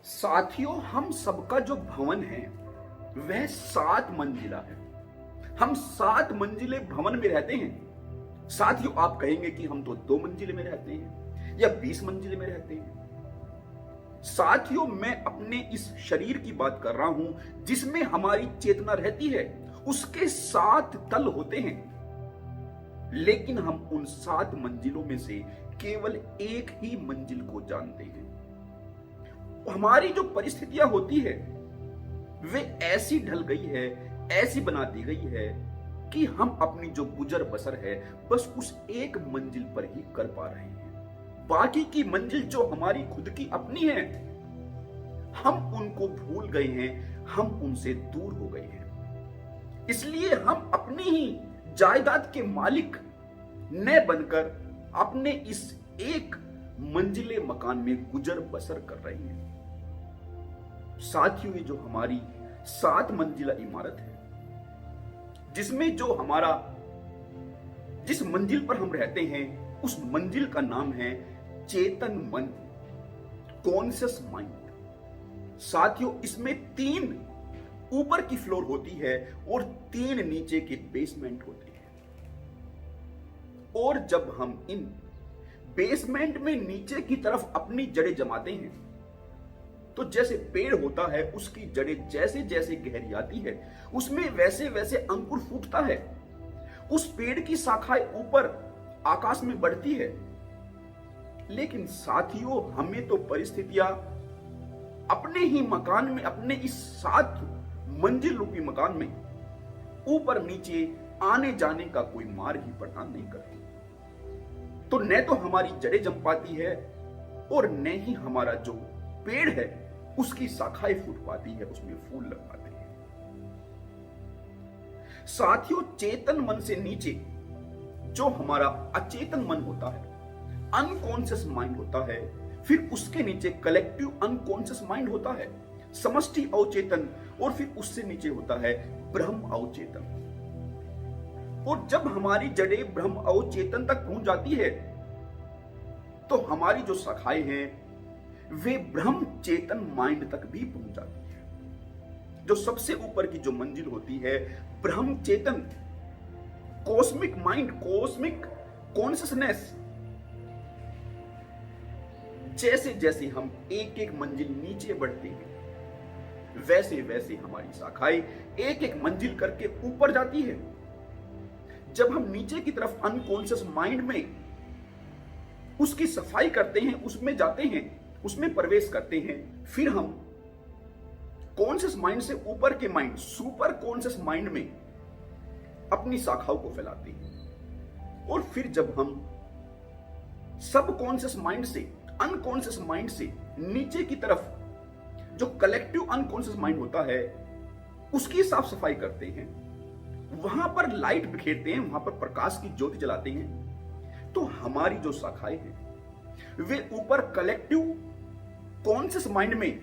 साथियों, हम सबका जो भवन है वह 7 मंजिला है। हम 7 मंजिले भवन में रहते हैं। साथियों, आप कहेंगे कि हम तो 2 मंजिले में रहते हैं या 20 मंजिले में रहते हैं। साथियों, मैं अपने इस शरीर की बात कर रहा हूं जिसमें हमारी चेतना रहती है। उसके 7 तल होते हैं, लेकिन हम उन 7 मंजिलों में से केवल एक ही मंजिल को जानते हैं। हमारी जो परिस्थितियां होती है वे ऐसी ढल गई है, ऐसी बना दी गई है कि हम अपनी जो गुजर बसर है बस उस एक मंजिल पर ही कर पा रहे हैं। बाकी की मंजिल जो हमारी खुद की अपनी है, हम उनको भूल गए हैं, हम उनसे दूर हो गए हैं। इसलिए हम अपनी ही जायदाद के मालिक न बनकर अपने इस एक मंजिले मकान में गुजर बसर कर रहे हैं। साथियों, ये जो हमारी 7 मंजिला इमारत है, जिसमें जो हमारा जिस मंजिल पर हम रहते हैं उस मंजिल का नाम है चेतन मन, कॉन्शियस माइंड। साथियों, इसमें 3 ऊपर की फ्लोर होती है और 3 नीचे के बेसमेंट होते हैं। और जब हम इन बेसमेंट में नीचे की तरफ अपनी जड़ें जमाते हैं तो जैसे पेड़ होता है, उसकी जड़ें जैसे जैसे गहरी आती है उसमें वैसे वैसे अंकुर फूटता है। उस पेड़ की शाखाएं ऊपर आकाश में बढ़ती है। लेकिन साथियों, हमें तो परिस्थितियां अपने ही मकान में, अपने इस 7 मंजिल रूपी मकान में ऊपर नीचे आने जाने का कोई मार्ग ही प्रदान नहीं करती। तो न तो हमारी जड़ें जम पाती है और न ही हमारा जो पेड़ है उसकी शाखाएं फूट पाती है, उसमें फूल लग पाते हैं। साथियों, चेतन मन से नीचे जो हमारा अचेतन मन होता है, अनकॉन्शियस माइंड होता है, फिर उसके नीचे कलेक्टिव अनकॉन्शियस माइंड होता है, समष्टि अवचेतन, और फिर उससे नीचे होता है ब्रह्म अवचेतन। और जब हमारी जड़ें ब्रह्म अवचेतन तक पहुंच जाती है तो हमारी जो शाखाएं हैं वे ब्रह्म चेतन माइंड तक भी पहुंच जाती है। जो सबसे ऊपर की जो मंजिल होती है ब्रह्म चेतन, कॉस्मिक माइंड, कॉस्मिक कॉन्शियसनेस। जैसे जैसे हम एक एक मंजिल नीचे बढ़ते हैं वैसे वैसे हमारी शाखाएं एक एक मंजिल करके ऊपर जाती है। जब हम नीचे की तरफ अनकॉन्शियस माइंड में उसकी सफाई करते हैं, उसमें जाते हैं, उसमें प्रवेश करते हैं, फिर हम कॉन्शियस माइंड से ऊपर के माइंड, सुपर कॉन्शियस माइंड में अपनी शाखाओं को फैलाते हैं। और फिर जब हम सब कॉन्शियस माइंड से, अनकॉन्शियस माइंड से नीचे की तरफ जो कलेक्टिव अनकॉन्शियस माइंड होता है उसकी साफ सफाई करते हैं, वहां पर लाइट बिखेरते हैं, वहां पर प्रकाश की ज्योति जलाते हैं, तो हमारी जो शाखाएं हैं वे ऊपर कलेक्टिव कॉन्शियस माइंड में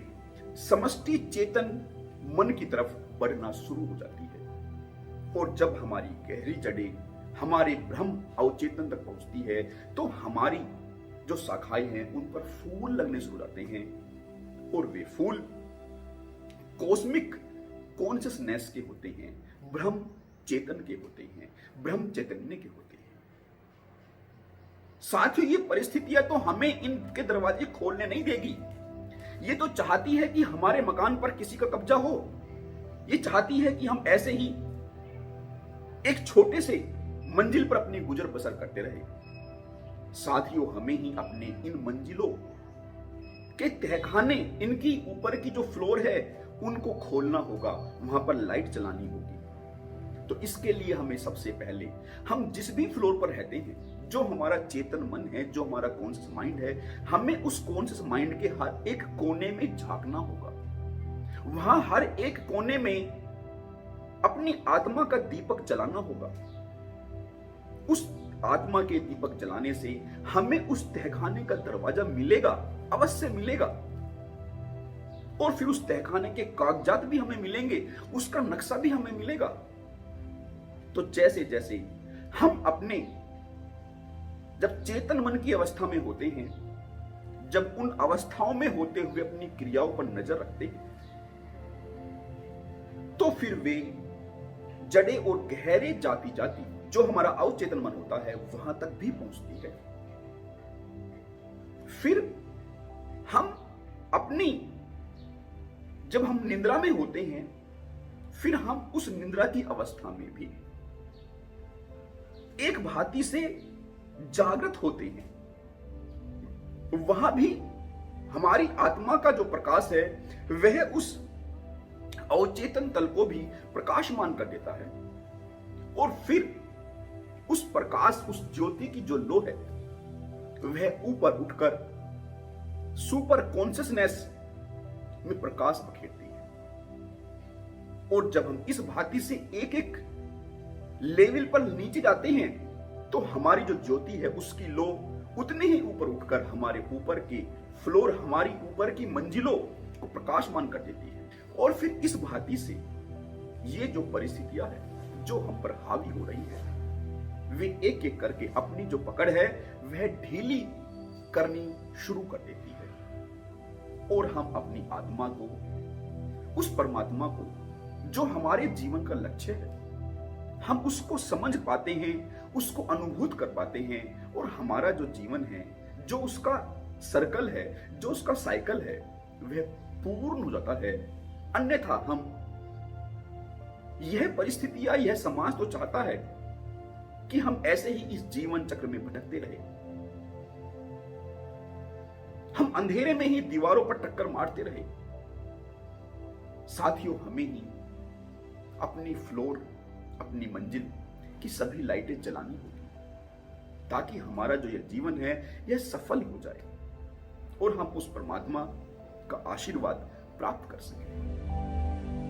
समष्टि चेतन मन की तरफ बढ़ना शुरू हो जाती है। और जब हमारी गहरी जड़ें हमारे ब्रह्म अवचेतन तक पहुंचती है तो हमारी जो शाखाएं हैं उन पर फूल लगने शुरू हो जाते हैं। और वे फूल कॉस्मिक कॉन्शियसनेस के होते हैं, ब्रह्म चेतन के होते हैं, ब्रह्म चैतन्य के होते हैं। साथियों, ये परिस्थितियां तो हमें इनके दरवाजे खोलने नहीं देगी। ये तो चाहती है कि हमारे मकान पर किसी का कब्जा हो। ये चाहती है कि हम ऐसे ही एक छोटे से मंजिल पर अपनी गुजर बसर करते रहे। साथियों, हमें ही अपने इन मंजिलों के तहखाने, इनकी ऊपर की जो फ्लोर है उनको खोलना होगा, वहां पर लाइट चलानी होगी। तो इसके लिए हमें सबसे पहले हम जिस भी फ्लोर पर रहते हैं, जो हमारा चेतन मन है, जो हमारा कॉन्शियस माइंड है, हमें उस कॉन्शियस माइंड के हर एक कोने में झांकना होगा। वहां हर एक कोने में अपनी आत्मा का दीपक जलाना होगा। उस आत्मा के दीपक जलाने से हमें उस तहखाने का दरवाजा मिलेगा, अवश्य मिलेगा। और फिर उस तहखाने के कागजात भी हमें मिलेंगे, उसका नक्शा भी हमें मिलेगा। तो जैसे जैसे हम अपने जब चेतन मन की अवस्था में होते हैं, जब उन अवस्थाओं में होते हुए अपनी क्रियाओं पर नजर रखते हैं, तो फिर वे जड़े और गहरे जाती जाती जो हमारा अवचेतन मन होता है वहां तक भी पहुंचती है। फिर हम अपनी जब हम निद्रा में होते हैं, फिर हम उस निद्रा की अवस्था में भी एक भांति से जागृत होते हैं। वहां भी हमारी आत्मा का जो प्रकाश है वह उस अवचेतन तल को भी प्रकाशमान कर देता है, और फिर उस प्रकाश, उस ज्योति की जो लो है वह ऊपर उठकर सुपर कॉन्शियसनेस में प्रकाश बखेरती है। और जब हम इस भांति से एक एक लेवल पर नीचे जाते हैं तो हमारी जो ज्योति है उसकी लो उतने ही ऊपर उठकर हमारे ऊपर के फ्लोर, हमारी ऊपर की मंजिलों को प्रकाशमान कर देती है। और फिर इस भांति से ये जो परिस्थितियां है जो हम पर हावी हो रही है, वे एक एक करके अपनी जो पकड़ है वह ढीली करनी शुरू कर देती है, और हम अपनी आत्मा को, उस परमात्मा को जो हमारे जीवन का लक्ष्य है, हम उसको समझ पाते हैं, उसको अनुभूत कर पाते हैं, और हमारा जो जीवन है, जो उसका सर्कल है, जो उसका साइकिल है, वह पूर्ण हो जाता है। अन्यथा हम, यह परिस्थितियां, यह समाज तो चाहता है कि हम ऐसे ही इस जीवन चक्र में भटकते रहे, हम अंधेरे में ही दीवारों पर टक्कर मारते रहे। साथियों, हमें ही अपनी फ्लोर, अपनी मंजिल की सभी लाइटें जलानी होगी, ताकि हमारा जो यह जीवन है यह सफल हो जाए और हम उस परमात्मा का आशीर्वाद प्राप्त कर सकें।